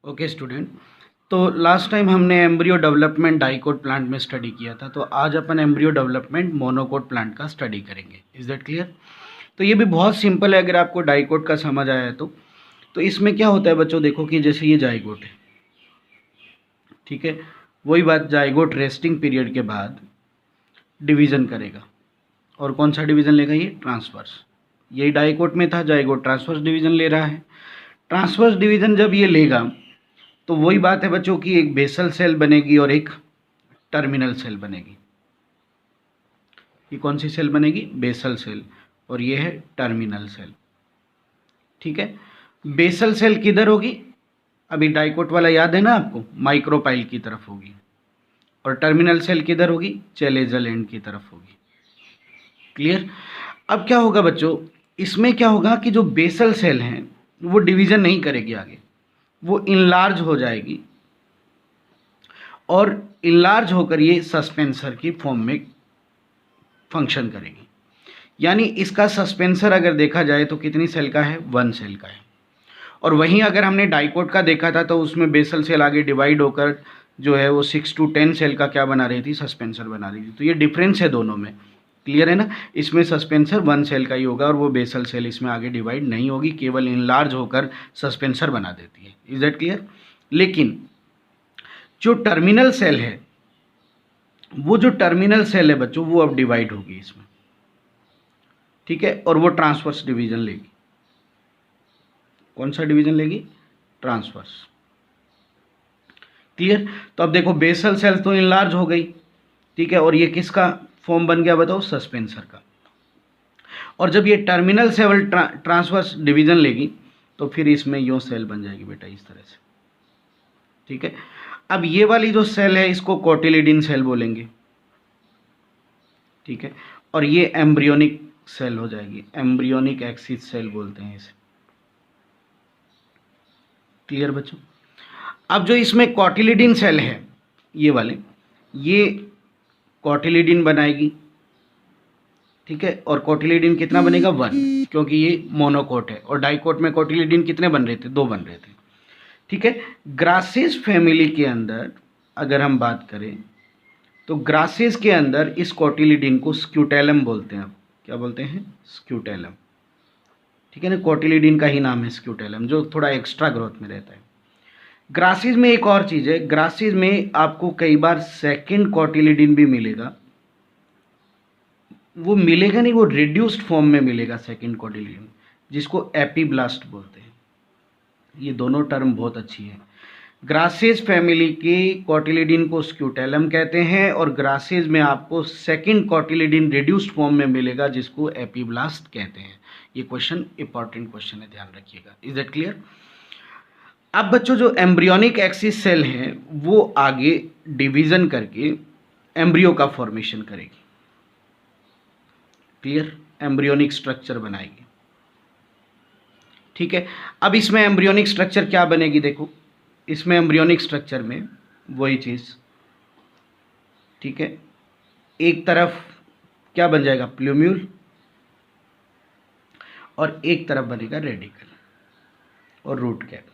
Okay student, तो last time हमने embryo development dicot plant में स्टडी किया था, तो आज अपन एम्ब्रियो डेवलपमेंट मोनोकोट प्लांट का स्टडी करेंगे। Is that clear? तो ये भी बहुत सिंपल है अगर आपको डाइकोट का समझ आया है तो इसमें क्या होता है बच्चों, देखो कि जैसे ये जाइगोट है, ठीक है, वही बात, जाइगोट रेस्टिंग पीरियड के बाद डिवीज़न करेगा। और कौन सा डिवीज़न लेगा? ये ट्रांसवर्स। यही डाइकोट में था, जाइगोट ट्रांसवर्स डिवीज़न ले रहा है। ट्रांसवर्स डिवीज़न जब ये लेगा तो वही बात है बच्चों की, एक बेसल सेल बनेगी और एक टर्मिनल सेल बनेगी। ये कौन सी सेल बनेगी? Basal cell. और ये है टर्मिनल सेल। ठीक है, बेसल सेल किधर होगी? अभी डाइकोट वाला याद है ना आपको, माइक्रोपाइल की तरफ होगी। और टर्मिनल सेल किधर होगी? चेलेजल एंड की तरफ होगी। क्लियर? अब क्या होगा बच्चों, इसमें क्या होगा कि जो बेसल सेल हैं वो डिवीज़न नहीं करेगी आगे, वो इनलार्ज हो जाएगी और इनलार्ज होकर ये सस्पेंसर की फॉर्म में फंक्शन करेगी। यानी इसका सस्पेंसर अगर देखा जाए तो कितनी सेल का है? 1 सेल का है। और वहीं अगर हमने डाइकोट का देखा था तो उसमें बेसल सेल आगे डिवाइड होकर जो है वो 6 to 10 सेल का क्या बना रही थी? सस्पेंसर बना रही थी। तो ये डिफरेंस है दोनों में। क्लियर है ना? इसमें सस्पेंसर 1 सेल का ही होगा और वो बेसल सेल इसमें आगे डिवाइड नहीं होगी, केवल इनलार्ज होकर सस्पेंसर बना देती है। Is that clear? लेकिन जो टर्मिनल सेल है, वो जो टर्मिनल सेल है बच्चों, वो अब डिवाइड होगी इसमें। ठीक है, और वो ट्रांसवर्स डिवीजन लेगी। कौन सा डिवीजन लेगी? ट्रांसवर्स। क्लियर? तो अब देखो बेसल सेल तो इनलार्ज हो गई, ठीक है, और ये किसका फॉर्म बन गया बताओ? सस्पेंसर का। और जब ये टर्मिनल सेल ट्रांसवर्स डिवीजन लेगी तो फिर इसमें यो सेल बन जाएगी बेटा, इस तरह से। ठीक है, अब ये वाली जो सेल है इसको कोटिलिडीन सेल बोलेंगे। ठीक है, और ये एम्ब्रियोनिक सेल हो जाएगी, एम्ब्रियोनिक एक्सिस सेल बोलते हैं इसे। क्लियर बच्चों? अब जो इसमें कोटिलिडीन सेल है, ये वाले, ये कोटिलिडीन बनाएगी। ठीक है, और कोटिलिडीन कितना बनेगा? 1, क्योंकि ये मोनोकोट है। और डाइकोट में कोटिलिडीन कितने बन रहे थे? 2 बन रहे थे। ठीक है, ग्रासेस फैमिली के अंदर अगर हम बात करें तो ग्रासेस के अंदर इस कोटिलिडीन को स्क्यूटेलम बोलते हैं। क्या बोलते हैं? स्क्यूटेलम। ठीक है ना, कोटिलिडीन का ही नाम है स्क्यूटेलम, जो थोड़ा एक्स्ट्रा ग्रोथ में रहता है। ग्रासेस में एक और चीज़ है, ग्रासेस में आपको कई बार सेकंड कोटिलिडीन भी मिलेगा। वो मिलेगा नहीं, वो रिड्यूस्ड फॉर्म में मिलेगा सेकंड कोटिलिडीन, जिसको एपीब्लास्ट बोलते हैं। ये दोनों टर्म बहुत अच्छी है। ग्रासेस फैमिली के कोटिलिडीन को स्क्यूटेलम कहते हैं और ग्रासेस में आपको सेकंड कोटिलिडीन रिड्यूस्ड फॉर्म में मिलेगा, जिसको एपीब्लास्ट कहते हैं। ये क्वेश्चन इंपॉर्टेंट क्वेश्चन है, ध्यान रखिएगा। Is that clear? अब बच्चों जो एम्ब्रियोनिक एक्सिस सेल हैं वो आगे डिवीजन करके एम्ब्रियो का फॉर्मेशन करेगी। क्लियर? एम्ब्रियोनिक स्ट्रक्चर बनाएगी। ठीक है, अब इसमें एम्ब्रियोनिक स्ट्रक्चर क्या बनेगी? देखो, इसमें एम्ब्रियोनिक स्ट्रक्चर में वही चीज़, ठीक है, एक तरफ क्या बन जाएगा? प्लूम्यूल, और एक तरफ बनेगा रेडिकल और रूट कैप।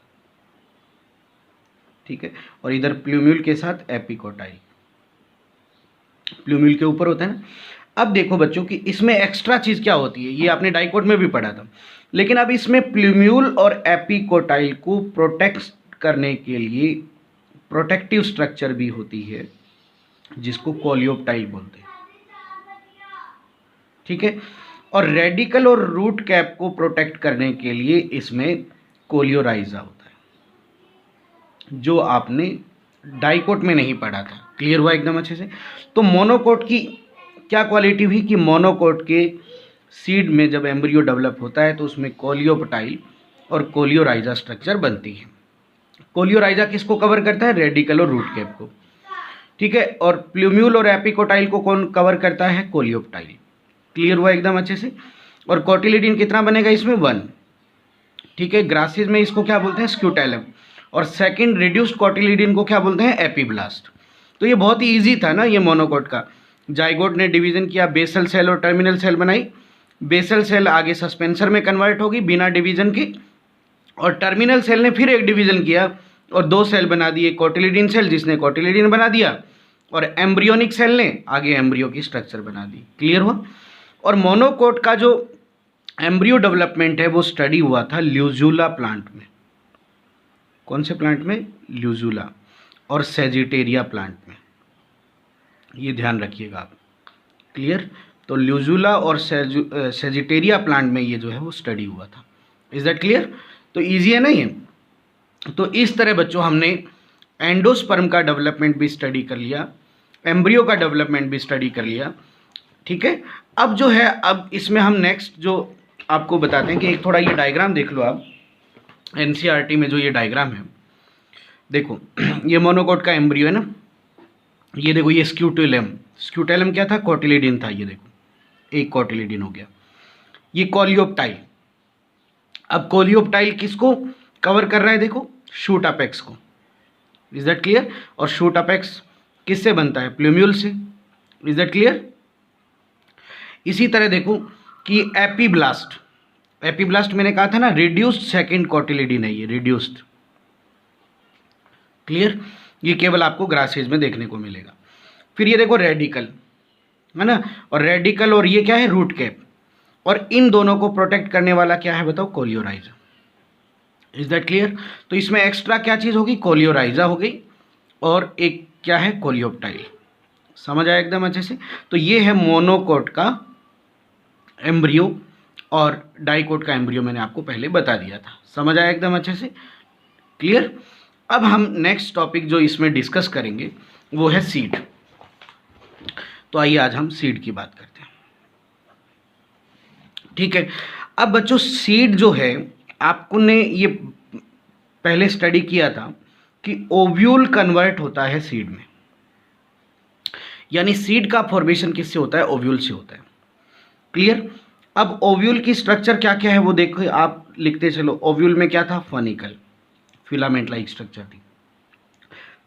ठीक है, और इधर प्लूम्यूल के साथ एपिकोटाइल, प्लूम्यूल के ऊपर होता है ना। अब देखो बच्चों कि इसमें एक्स्ट्रा चीज़ क्या होती है, ये आपने डाइकोट में भी पढ़ा था, लेकिन अब इसमें प्लूम्यूल और एपिकोटाइल को प्रोटेक्ट करने के लिए प्रोटेक्टिव स्ट्रक्चर भी होती है, जिसको कोलियोप्टाइल बोलते हैं। ठीक है, और रेडिकल और रूट कैप को प्रोटेक्ट करने के लिए इसमें कोलियोराइजा होता है, जो आपने डाइकोट में नहीं पढ़ा था। क्लियर हुआ एकदम अच्छे से? तो मोनोकोट की क्या क्वालिटी हुई कि मोनोकोट के सीड में जब एम्ब्रियो डेवलप होता है तो उसमें कोलियोप्टाइल और कोलियोराइजा स्ट्रक्चर बनती है। कोलियोराइजा किसको कवर करता है? रेडिकल और रूट कैप को। ठीक है, और प्लूम्यूल और एपिकोटाइल को कौन कवर करता है? कोलियोप्टाइल। क्लियर हुआ एकदम अच्छे से? और कोटिलिडीन कितना बनेगा इसमें? 1। ठीक है, ग्रासेस में इसको क्या बोलते हैं? स्क्यूटेलम। और सेकंड रिड्यूस्ड कोटिलिडीन को क्या बोलते हैं? एपीब्लास्ट। तो ये बहुत ही ईजी था ना ये मोनोकोट का। जाइगोट ने डिवीजन किया, बेसल सेल और टर्मिनल सेल बनाई। बेसल सेल आगे सस्पेंसर में कन्वर्ट होगी बिना डिवीजन के, और टर्मिनल सेल ने फिर एक डिवीजन किया और 2 सेल बना दिए, कोटिलिडीन सेल जिसने कोटिलिडीन बना दिया, और एम्ब्रियोनिक सेल ने आगे एम्ब्रियो की स्ट्रक्चर बना दी। क्लियर हुआ। और मोनोकोट का जो एम्ब्रियो डेवलपमेंट है वो स्टडी हुआ था ल्यूजुला प्लांट में। कौन से प्लांट में? ल्यूजुला और सेजिटेरिया प्लांट में, ये ध्यान रखिएगा आप। क्लियर। तो ल्यूजुला और सेजिटेरिया प्लांट में ये जो है वो स्टडी हुआ था। Is that clear? तो ईजी है ना ये। तो इस तरह बच्चों हमने एंडोस्पर्म का डेवलपमेंट भी स्टडी कर लिया, एम्ब्रियो का डेवलपमेंट भी स्टडी कर लिया। ठीक है। अब जो है, अब इसमें हम नेक्स्ट जो आपको बताते हैं कि एक थोड़ा ये डायग्राम देख लो आप। एनसीईआरटी में जो ये डायग्राम है, देखो ये मोनोकोट का एम्ब्रियो है ना, ये देखो ये स्क्यूटेलम। स्क्यूटेलम क्या था? कोटिलिडीन था। ये देखो एक कोटिलिडीन हो गया। ये कोलियोप्टाइल। अब कोलियोप्टाइल किसको कवर कर रहा है? देखो शूट अपेक्स को। Is that clear? और शूट अपेक्स किससे बनता है? प्लूम्यूल से। Is that clear? इसी तरह देखो कि एपीब्लास्ट। एपीब्लास्ट मैंने कहा था ना, रिड्यूस्ड सेकंड कोटिलिडीन है ये, रिड्यूस्ड। क्लियर? ये केवल आपको ग्रासेज में देखने को मिलेगा। फिर ये देखो रेडिकल, है ना, और रेडिकल और ये क्या है? Root cap. और इन दोनों को प्रोटेक्ट करने वाला क्या है बताओ? कोलियोराइजा। Is that clear? तो इसमें एक्स्ट्रा क्या चीज़ होगी? कोलियोराइजा हो गई, और एक क्या है? कोलियोप्टाइल। समझ आया एकदम अच्छे से? तो ये है मोनोकोट का एम्ब्रियो, और डाइकोट का एम्ब्रियो मैंने आपको पहले बता दिया था। समझ आया एकदम अच्छे से? क्लियर? अब हम नेक्स्ट टॉपिक जो इसमें डिस्कस करेंगे वो है सीड। तो आइए आज हम सीड की बात करते हैं। ठीक है। अब बच्चों सीड जो है, आपको ने ये पहले स्टडी किया था कि ओव्यूल कन्वर्ट होता है सीड में, यानी सीड का फॉर्मेशन किससे होता है? ओव्यूल से होता है। क्लियर? अब ओव्यूल की स्ट्रक्चर क्या क्या है वो देखो, आप लिखते चलो। ओव्यूल में क्या था? फनिकल, फिलामेंट लाइक स्ट्रक्चर थी।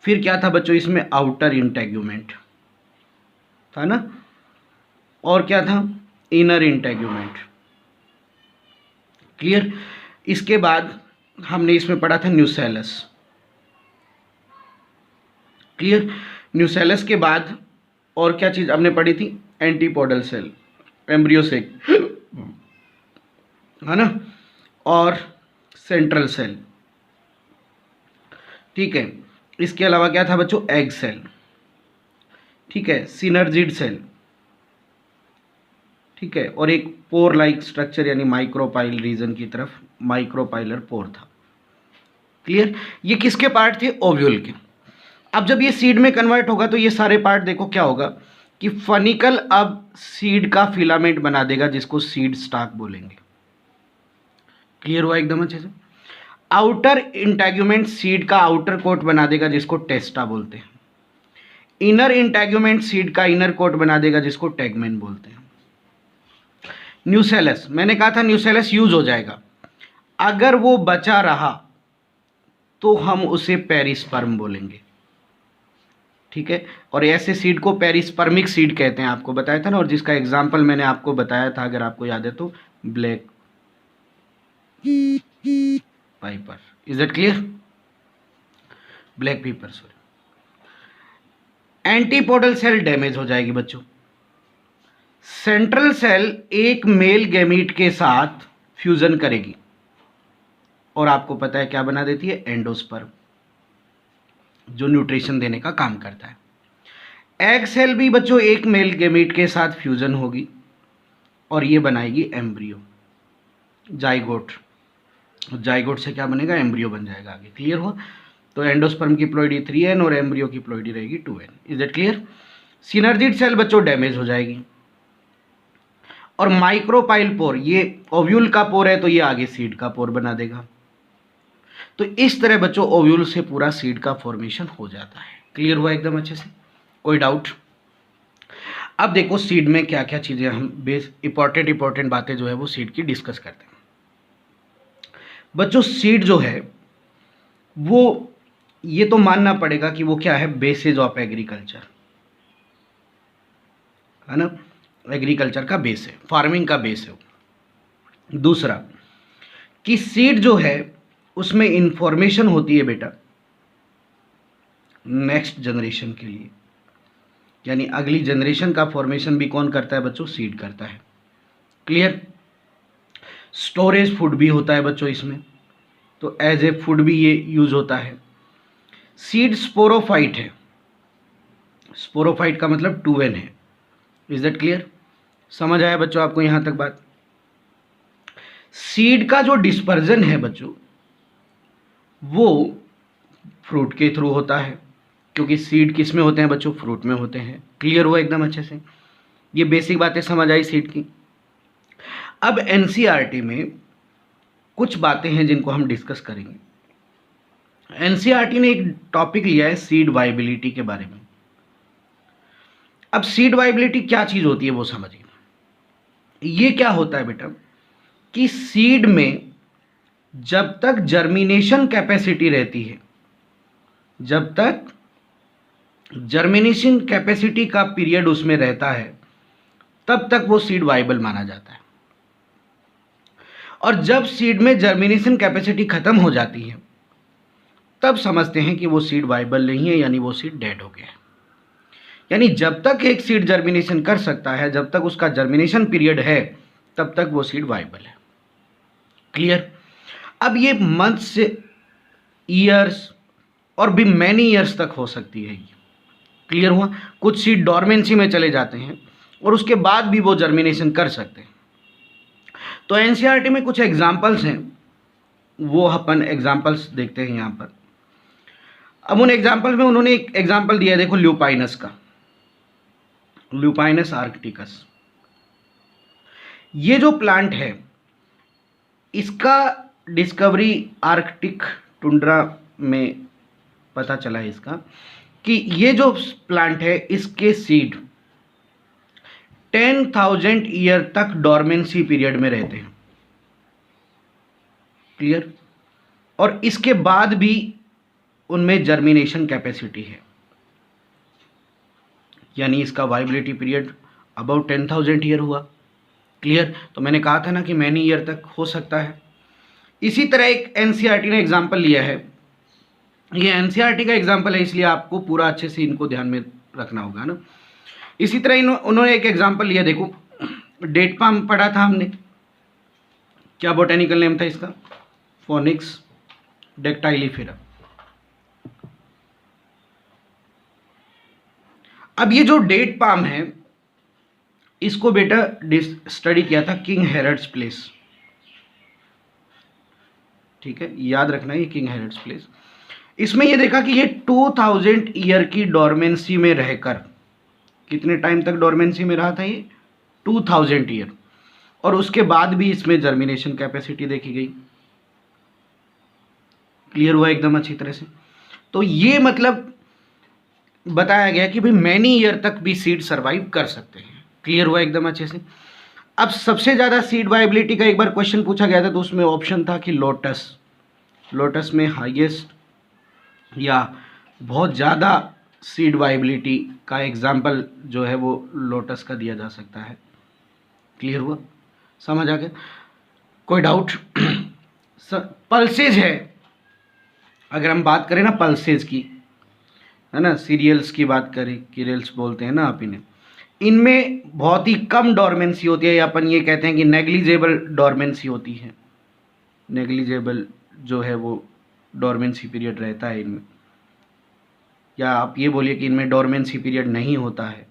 फिर क्या था बच्चों? इसमें आउटर इंटेग्यूमेंट था ना, और क्या था? Inner integument. क्लियर? इसके बाद हमने इसमें पढ़ा था न्यूसेलस। क्लियर? न्यूसेलस के बाद और क्या चीज हमने पढ़ी थी? एंटीपोडल सेल, एम्ब्रियो से, है ना, और सेंट्रल सेल। ठीक है। इसके अलावा क्या था बच्चों? Egg cell. ठीक है। Synergid cell. ठीक है। और एक पोर लाइक स्ट्रक्चर यानी माइक्रोपाइल रीजन की तरफ माइक्रोपाइलर पोर था। क्लियर? ये किसके पार्ट थे? ओव्यूल के। अब जब ये सीड में कन्वर्ट होगा तो ये सारे पार्ट देखो क्या होगा कि फनिकल अब सीड का फिलामेंट बना देगा जिसको सीड स्टाक बोलेंगे। क्लियर हुआ एकदम अच्छे से? आउटर इंटेग्यूमेंट सीड का आउटर कोट बना देगा जिसको टेस्टा बोलते हैं। इनर इंटेग्यूमेंट सीड का इनर कोट बना देगा जिसको टेगमेन बोलते हैं। न्यूसेलस, मैंने कहा था न्यूसेलस यूज हो जाएगा, अगर वो बचा रहा तो हम उसे पेरिस्पर्म बोलेंगे। ठीक है। और ऐसे सीड को पेरिस्पर्मिक सीड कहते हैं, आपको बताया था ना, और जिसका एग्जाम्पल मैंने आपको बताया था अगर आपको याद है तो, black Piper. Is that clear? Black पीपर, सॉरी। एंटीपोडल सेल डैमेज हो जाएगी बच्चों। सेंट्रल सेल एक मेल गैमीट के साथ फ्यूजन करेगी और आपको पता है क्या बना देती है? एंडोस्पर्म, जो न्यूट्रिशन देने का काम करता है। एग सेल भी बच्चों एक मेल गैमीट के साथ फ्यूजन होगी और ये बनाएगी एम्ब्रियो, जाइगोट। जाइगोट से क्या बनेगा? एम्ब्रियो बन जाएगा आगे। क्लियर हुआ? तो एंडोस्पर्म की प्लॉइडी 3n और एम्ब्रियो की प्लॉइडी रहेगी 2n। Is that clear? Synergid cell बच्चों डैमेज हो जाएगी, और माइक्रोपाइल पोर, ये ओव्यूल का पोर है तो ये आगे सीड का पोर बना देगा। तो इस तरह बच्चों ओव्यूल से पूरा सीड का फॉर्मेशन हो जाता है। क्लियर हुआ एकदम अच्छे से? कोई डाउट? अब देखो सीड में क्या क्या चीज़ें हम बेस इंपॉर्टेंट बातें जो है वो सीड की डिस्कस करते हैं। बच्चों सीड जो है वो, ये तो मानना पड़ेगा कि वो क्या है? बेसिस ऑफ एग्रीकल्चर, है ना, एग्रीकल्चर का बेस है, फार्मिंग का बेस है। दूसरा कि सीड जो है उसमें इंफॉर्मेशन होती है बेटा, नेक्स्ट जनरेशन के लिए, यानी अगली जनरेशन का फॉर्मेशन भी कौन करता है बच्चों? सीड करता है। क्लियर? स्टोरेज फूड भी होता है बच्चों इसमें, तो एज ए फूड भी ये यूज होता है। सीड स्पोरोफाइट है, स्पोरोफाइट का मतलब 2N है। Is that clear? समझ आया बच्चों आपको यहां तक बात? सीड का जो डिस्पर्जन है बच्चों वो फ्रूट के थ्रू होता है, क्योंकि सीड किस में होते हैं बच्चों? फ्रूट में होते हैं। क्लियर हुआ एकदम अच्छे से? ये बेसिक बातें समझ आई सीड की। अब एनसीईआरटी में कुछ बातें हैं जिनको हम डिस्कस करेंगे। एनसीईआरटी ने एक टॉपिक लिया है सीड वाइबिलिटी के बारे में। अब सीड वाइबिलिटी क्या चीज होती है वो समझिए। ये क्या होता है बेटा कि सीड में जब तक जर्मिनेशन कैपेसिटी रहती है, जब तक जर्मिनेशन कैपेसिटी का पीरियड उसमें रहता है, तब तक वो सीड वाइबल माना जाता है। और जब सीड में जर्मिनेशन कैपेसिटी खत्म हो जाती है तब समझते हैं कि वो सीड वाइबल नहीं है, यानी वो सीड डेड हो गया है। यानी जब तक एक सीड जर्मिनेशन कर सकता है, जब तक उसका जर्मिनेशन पीरियड है, तब तक वो सीड वाइबल है। क्लियर? अब ये मंथ्स, ईयर्स और भी मैनी ईयर्स तक हो सकती है। क्लियर हुआ? कुछ सीड डॉर्मेंसी में चले जाते हैं और उसके बाद भी वो जर्मिनेशन कर सकते हैं। तो एनसीईआरटी में कुछ एग्जाम्पल्स हैं, वो अपन एग्जाम्पल्स देखते हैं यहाँ पर। अब उन एग्जाम्पल्स में उन्होंने एक एग्जाम्पल दिया है, देखो ल्यूपाइनस का, ल्यूपाइनस आर्कटिकस। ये जो प्लांट है इसका डिस्कवरी आर्कटिक टुंड्रा में पता चला है इसका, कि ये जो प्लांट है इसके सीड 10,000 ईयर तक डॉर्मेंसी पीरियड में रहते हैं। क्लियर? और इसके बाद भी उनमें जर्मिनेशन कैपेसिटी है, यानी इसका वाइबिलिटी पीरियड अबाउट 10,000 ईयर हुआ। क्लियर? तो मैंने कहा था ना कि मैनी ईयर तक हो सकता है। इसी तरह एक एनसीईआरटी ने एग्जाम्पल लिया है, ये एनसीईआरटी का एग्जाम्पल है इसलिए आपको पूरा अच्छे से इनको ध्यान में रखना होगा ना। इसी तरह उन्होंने एक एग्जाम्पल लिया, देखो डेट पाम पढ़ा था हमने, क्या बोटेनिकल नेम था इसका? फोनिक्स डेक्टाइलिफेरा। अब ये जो डेट पाम है इसको बेटा स्टडी किया था किंग हेरड्स प्लेस। ठीक है, याद रखना ये किंग हेरड्स प्लेस। इसमें ये देखा कि ये 2000 ईयर की डॉर्मेंसी में रहकर, कितने टाइम तक डॉर्मेंसी में रहा था ये? 2000 ईयर। और उसके बाद भी इसमें जर्मिनेशन कैपेसिटी देखी गई। क्लियर हुआ एकदम अच्छी तरह से? तो ये मतलब बताया गया कि भाई मैनी ईयर तक भी सीड सर्वाइव कर सकते हैं। क्लियर हुआ एकदम अच्छे से? अब सबसे ज़्यादा सीड वाइबिलिटी का एक बार क्वेश्चन पूछा गया था, तो उसमें ऑप्शन था कि लोटस। लोटस में हाईएस्ट या बहुत ज़्यादा सीड वाइबिलिटी का एग्जाम्पल जो है वो लोटस का दिया जा सकता है। क्लियर हुआ? समझ आ गया? कोई डाउट? पल्सेज है, अगर हम बात करें ना पल्सेज की, है ना, सीरियल्स की बात करें, कीरेल्स बोलते हैं ना आप इन्हें, इनमें बहुत ही कम डॉर्मेंसी होती है, या अपन ये कहते हैं कि नेग्लिजेबल डॉर्मेंसी होती है। नेग्लिजेबल जो है वो डॉर्मेंसी पीरियड रहता है इनमें, या आप ये बोलिए कि इनमें डॉर्मेंसी पीरियड नहीं होता है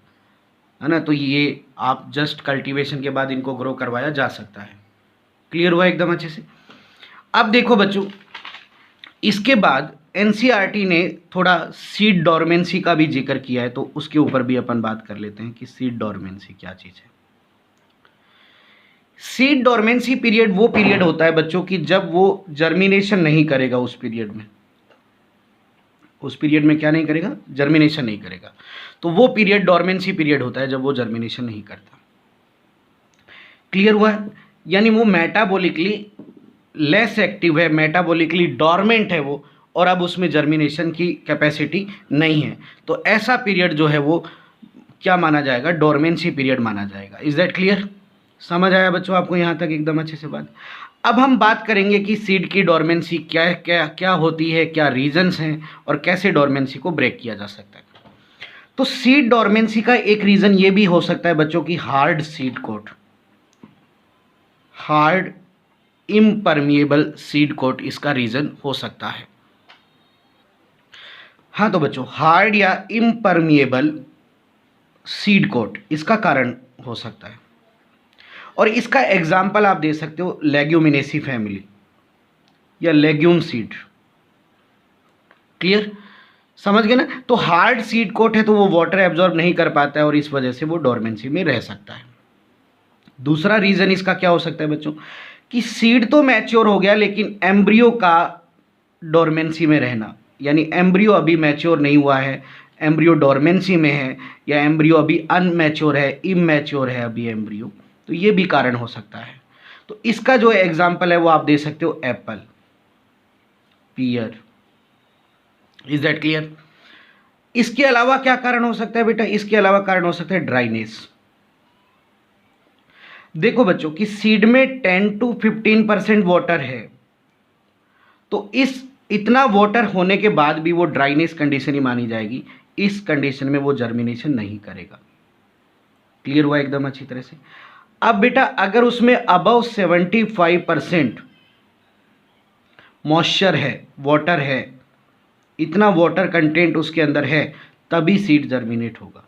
ना। तो ये आप जस्ट कल्टीवेशन के बाद इनको ग्रो करवाया जा सकता है। क्लियर हुआ एकदम अच्छे से? अब देखो बच्चों, इसके बाद एनसीईआरटी ने थोड़ा सीड डॉर्मेंसी का भी जिक्र किया है, तो उसके ऊपर भी अपन बात कर लेते हैं कि सीड डॉर्मेंसी क्या चीज़ है। सीड डॉर्मेंसी पीरियड वो पीरियड होता है बच्चों की जब वो जर्मिनेशन नहीं करेगा। उस पीरियड में क्या नहीं करेगा? जर्मिनेशन नहीं करेगा। तो वो पीरियड डॉर्मेंसी पीरियड होता है जब वो जर्मिनेशन नहीं करता। क्लियर हुआ? यानी वो मेटाबॉलिकली लेस एक्टिव है, मेटाबॉलिकली डॉर्मेंट है वो, और अब उसमें जर्मिनेशन की कैपेसिटी नहीं है। तो ऐसा पीरियड जो है वो क्या माना जाएगा? डॉर्मेंसी पीरियड माना जाएगा। Is that clear? समझ आया बच्चों आपको यहाँ तक एकदम अच्छे से बात? अब हम बात करेंगे कि सीड की डोरमेंसी क्या क्या क्या होती है, क्या रीजंस हैं और कैसे डोरमेंसी को ब्रेक किया जा सकता है। तो सीड डोरमेंसी का एक रीजन ये भी हो सकता है बच्चों की hard seed coat, hard impermeable seed coat इसका रीजन हो सकता है। हाँ तो बच्चों, हार्ड या इम्परमिएबल सीड कोट इसका कारण हो सकता है, और इसका एग्जाम्पल आप दे सकते हो लेग्यूमिनेसी फैमिली या लेग्यूम सीड। क्लियर, समझ गए ना। तो हार्ड सीड कोट है तो वो वाटर एब्जॉर्ब नहीं कर पाता है और इस वजह से वो डोरमेंसी में रह सकता है। दूसरा रीजन इसका क्या हो सकता है बच्चों, कि सीड तो मैच्योर हो गया लेकिन एम्ब्रियो का डोरमेंसी में रहना, यानी एम्ब्रियो अभी मैच्योर नहीं हुआ है, एम्ब्रियो डोरमेंसी में है, या एम्ब्रियो अभी अनमैच्योर है, इमैच्योर है अभी एम्ब्रियो, तो ये भी कारण हो सकता है। तो इसका जो एग्जाम्पल है वो आप दे सकते हो apple, pear. Is that clear. इसके अलावा क्या कारण हो सकता है बेटा, इसके अलावा कारण हो सकता है ड्राइनेस। देखो बच्चों कि सीड में 10 to 15% वाटर है, तो इस इतना वाटर होने के बाद भी वो ड्राइनेस कंडीशन ही मानी जाएगी। इस कंडीशन में वो जर्मिनेशन नहीं करेगा। क्लियर हुआ एकदम अच्छी तरह से। अब बेटा अगर उसमें अबव 75% मॉइस्चर है, वाटर है, इतना वाटर कंटेंट उसके अंदर है, तभी सीड जर्मिनेट होगा।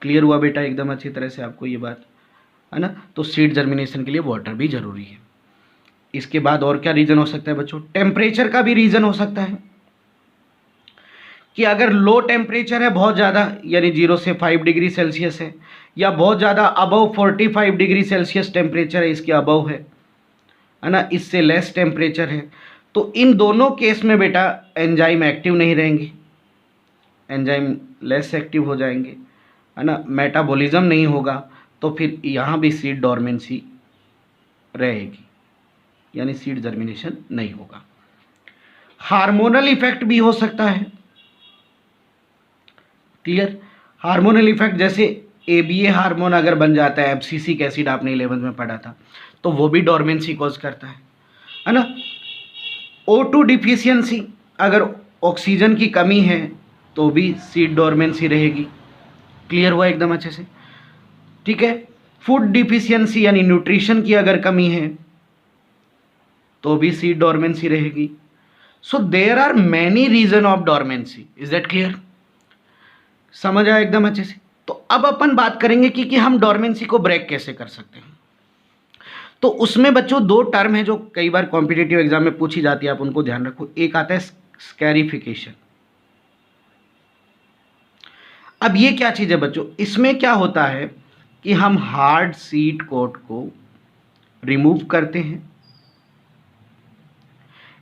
क्लियर हुआ बेटा एकदम अच्छी तरह से आपको ये बात, है ना। तो सीड जर्मिनेशन के लिए वाटर भी जरूरी है। इसके बाद और क्या रीजन हो सकता है बच्चों, टेम्परेचर का भी रीजन हो सकता है कि अगर लो टेम्परेचर है बहुत ज़्यादा, यानी 0 से 5 डिग्री सेल्सियस है, या बहुत ज़्यादा अबव 45 डिग्री सेल्सियस टेम्परेचर है, इसके अबव है ना, इससे लेस टेम्परेचर है, तो इन दोनों केस में बेटा एंजाइम एक्टिव नहीं रहेंगे, एंजाइम लेस एक्टिव हो जाएंगे, है ना, मेटाबॉलिज्म नहीं होगा, तो फिर यहाँ भी सीड डोरमेंसी रहेगी, यानी सीड जर्मिनेशन नहीं होगा। हार्मोनल इफेक्ट भी हो सकता है। क्लियर, हार्मोनल इफेक्ट जैसे एबीए हार्मोन अगर बन जाता है, एब्सिसिक एसिड आपने 11th में पढ़ा था, तो वो भी डोरमेंसी कॉज करता है ना। O2 डिफिशियंसी, अगर ऑक्सीजन की कमी है तो भी सीड डोरमेंसी रहेगी। क्लियर हुआ एकदम अच्छे से, ठीक है। फूड डिफिशियंसी यानी न्यूट्रिशन की अगर कमी है तो भी सीड डोरमेंसी रहेगी। So there are many reason of dormancy. Is that clear, समझ आया एकदम अच्छे से। तो अब अपन बात करेंगे कि हम डोरमेंसी को ब्रेक कैसे कर सकते हैं। तो उसमें बच्चों दो टर्म है जो कई बार कॉम्पिटिटिव एग्जाम में पूछी जाती है, आप उनको ध्यान रखो। एक आता है स्कैरिफिकेशन। अब ये क्या चीज़ है बच्चों, इसमें क्या होता है कि हम हार्ड सीड कोट को रिमूव करते हैं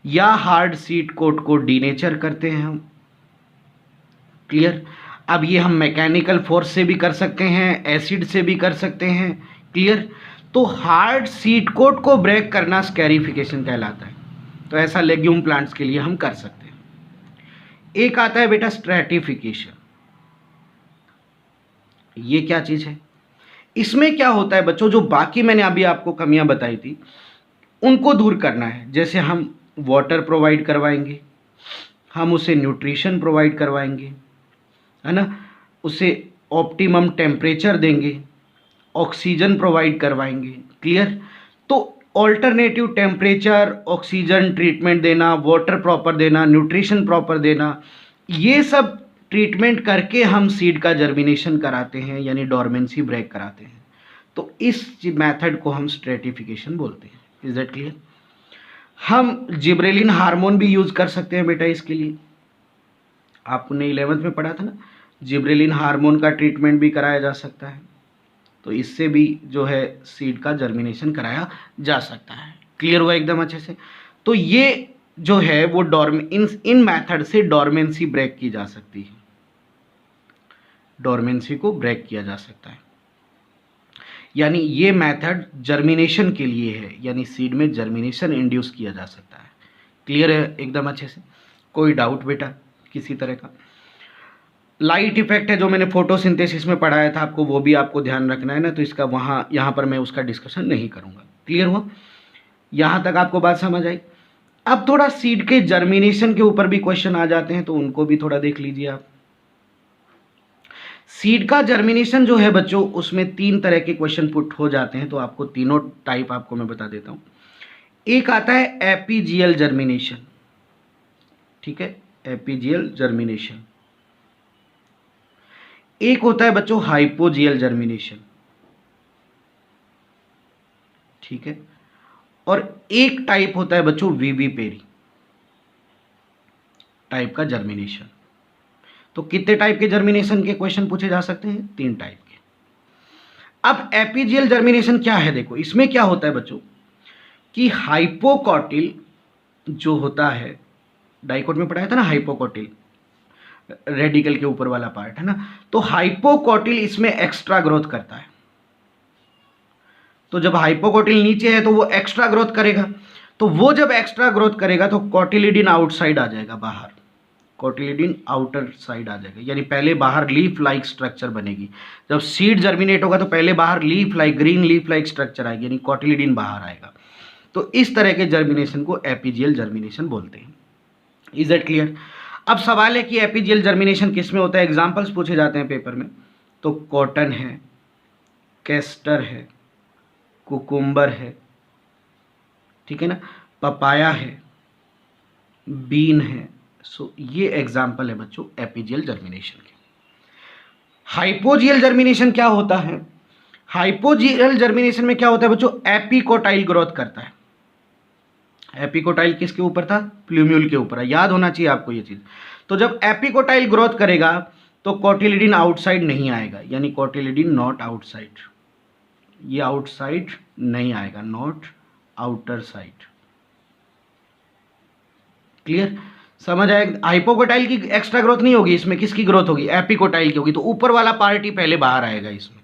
या हार्ड सीड कोट को डीनेचर करते हैं हम। क्लियर, अब ये हम मैकेनिकल फोर्स से भी कर सकते हैं, एसिड से भी कर सकते हैं। क्लियर, तो हार्ड सीड कोट को ब्रेक करना स्कैरिफिकेशन कहलाता है। तो ऐसा लेग्यूम प्लांट्स के लिए हम कर सकते हैं। एक आता है बेटा स्ट्रैटिफिकेशन। ये क्या चीज है, इसमें क्या होता है बच्चों, जो बाकी मैंने अभी आपको कमियां बताई थी उनको दूर करना है। जैसे हम वाटर प्रोवाइड करवाएंगे, हम उसे न्यूट्रिशन प्रोवाइड करवाएंगे, है ना, उसे ऑप्टिमम टेम्परेचर देंगे, ऑक्सीजन प्रोवाइड करवाएंगे। क्लियर, तो ऑल्टरनेटिव टेम्परेचर, ऑक्सीजन ट्रीटमेंट देना, वाटर प्रॉपर देना, न्यूट्रिशन प्रॉपर देना, ये सब ट्रीटमेंट करके हम सीड का जर्मिनेशन कराते हैं, यानी डोरमेंसी ब्रेक कराते हैं। तो इस मेथड को हम स्ट्रेटिफिकेशन बोलते हैं। Is that clear. हम जिब्रेलिन हार्मोन भी यूज कर सकते हैं बेटा इसके लिए, आपने 11th में पढ़ा था ना, जिब्रेलिन हार्मोन का ट्रीटमेंट भी कराया जा सकता है। तो इससे भी जो है सीड का जर्मिनेशन कराया जा सकता है। क्लियर हुआ एकदम अच्छे से। तो ये जो है वो इन मेथड से डोरमेंसी ब्रेक की जा सकती है, डोरमेंसी को ब्रेक किया जा सकता है। यानी ये मेथड जर्मिनेशन के लिए है, यानी सीड में जर्मिनेशन इंड्यूस किया जा सकता है। क्लियर है एकदम अच्छे से, कोई डाउट बेटा किसी तरह का। लाइट इफेक्ट है जो मैंने फोटोसिंथेसिस में पढ़ाया था आपको, वो भी आपको ध्यान रखना है ना, तो इसका यहाँ पर मैं उसका डिस्कशन नहीं करूँगा। क्लियर हुआ। यहाँ तक आपको बात समझ आई। अब थोड़ा सीड के जर्मिनेशन के ऊपर भी क्वेश्चन आ जाते हैं, तो उनको भी थोड़ा देख लीजिए आप। सीड का जर्मिनेशन जो है बच्चों, उसमें 3 तरह के क्वेश्चन पुट हो जाते हैं, तो आपको तीनों टाइप आपको मैं बता देता हूँ। एक आता है एपीजियल जर्मिनेशन, ठीक है, एपीजियल जर्मिनेशन। एक होता है बच्चों हाइपोजियल जर्मिनेशन, ठीक है, और एक टाइप होता है बच्चों विविपेरी टाइप का जर्मिनेशन। तो कितने टाइप के जर्मिनेशन के क्वेश्चन पूछे जा सकते हैं? 3 टाइप के। अब एपीजियल जर्मिनेशन क्या है, देखो इसमें क्या होता है बच्चों कि हाइपोकॉटिल जो होता है, डाइकोट में पढ़ाया था ना हाइपोकॉटिल, रेडिकल के ऊपर वाला पार्ट है ना, तो हाइपोकॉटिल इसमें एक्स्ट्रा ग्रोथ करता है। तो जब हाइपोकॉटिल नीचे है तो वो एक्स्ट्रा ग्रोथ करेगा, तो वो जब एक्स्ट्रा ग्रोथ करेगा तो कॉटिलिडीन आउटसाइड आ जाएगा, बाहर कॉटिलिडीन आउटर साइड आ जाएगा, यानी पहले बाहर लीफ लाइक स्ट्रक्चर बनेगी। जब सीड जर्मिनेट होगा तो पहले बाहर leaf like, green leaf like structure आएगी, यानी कॉटिलिडीन बाहर आएगा। तो इस तरह के जर्मिनेशन को एपीजियल जर्मिनेशन बोलते हैं। Is that clear? अब सवाल है कि एपीजियल जर्मिनेशन किस में होता है, एग्जाम्पल्स पूछे जाते हैं पेपर में। तो कॉटन है, कैस्टर है, कुकुम्बर है, ठीक है ना, पपाया है, बीन है। सो ये एग्जाम्पल है बच्चों एपीजियल जर्मिनेशन के। हाइपोजियल जर्मिनेशन क्या होता है? हाइपोजियल जर्मिनेशन में क्या होता है बच्चों, एपिकोटाइल ग्रोथ करता है। एपिकोटाइल किसके ऊपर था? प्लूम्यूल के ऊपर है, याद होना चाहिए आपको ये चीज। तो जब एपिकोटाइल ग्रोथ करेगा तो कॉटिलिडीन आउटसाइड नहीं आएगा, यानी कॉटिलिडीन नॉट आउटसाइड, ये आउटसाइड नहीं आएगा, नॉट आउटर साइड। क्लियर? समझ आए? हाइपोकोटाइल की एक्स्ट्रा ग्रोथ नहीं होगी इसमें, किसकी ग्रोथ होगी? एपिकोटाइल की होगी, तो ऊपर वाला पार्ट ही पहले बाहर आएगा इसमें।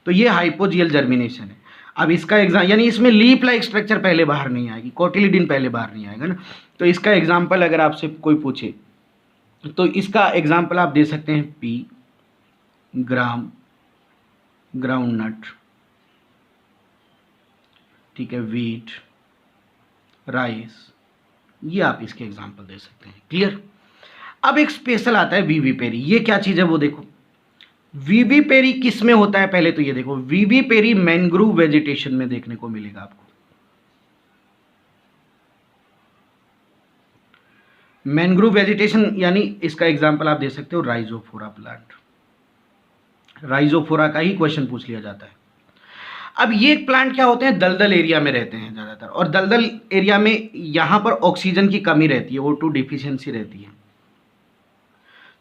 तो ये हाइपोजियल जर्मिनेशन है। अब इसका एग्जाम, यानी इसमें लीफ लाइक स्ट्रक्चर पहले बाहर नहीं आएगी, कॉटिलिडीन पहले बाहर नहीं आएगा ना। तो इसका एग्जाम्पल अगर आपसे कोई पूछे तो इसका एग्जाम्पल आप दे सकते हैं पी, ग्राम, ग्राउंडनट, ठीक है, वीट, राइस, ये आप इसके एग्जाम्पल दे सकते हैं। क्लियर? अब एक स्पेशल आता है विविपेरी। ये क्या चीज है वो देखो, विविपेरी किस में होता है? पहले तो ये देखो, विविपेरी मैंग्रोव वेजिटेशन में देखने को मिलेगा आपको। मैंग्रोव वेजिटेशन, यानी इसका एग्जाम्पल आप दे सकते हो राइजोफोरा प्लांट। राइजोफोरा का ही क्वेश्चन पूछ लिया जाता है। अब ये प्लांट क्या होते हैं, दलदल एरिया में रहते हैं ज़्यादातर, और दलदल एरिया में यहाँ पर ऑक्सीजन की कमी रहती है, O2 डिफिशियंसी रहती है।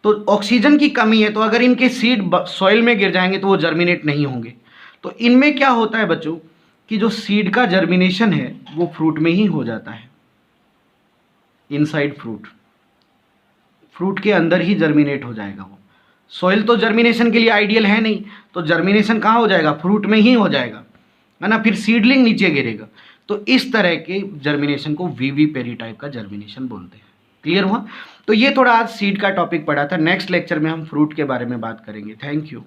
तो ऑक्सीजन की कमी है, तो अगर इनके सीड सॉइल में गिर जाएंगे तो वो जर्मिनेट नहीं होंगे। तो इनमें क्या होता है बच्चों कि जो सीड का जर्मिनेशन है वो फ्रूट में ही हो जाता है, इनसाइड फ्रूट, फ्रूट के अंदर ही जर्मिनेट हो जाएगा वो। सॉइल तो जर्मिनेशन के लिए आइडियल है नहीं, तो जर्मिनेशन कहाँ हो जाएगा? फ्रूट में ही हो जाएगा, है ना, फिर सीडलिंग नीचे गिरेगा। तो इस तरह के जर्मिनेशन को विविपेरी टाइप का जर्मिनेशन बोलते हैं। क्लियर हुआ? तो ये थोड़ा आज सीड का टॉपिक पढ़ा था। नेक्स्ट लेक्चर में हम फ्रूट के बारे में बात करेंगे। Thank you.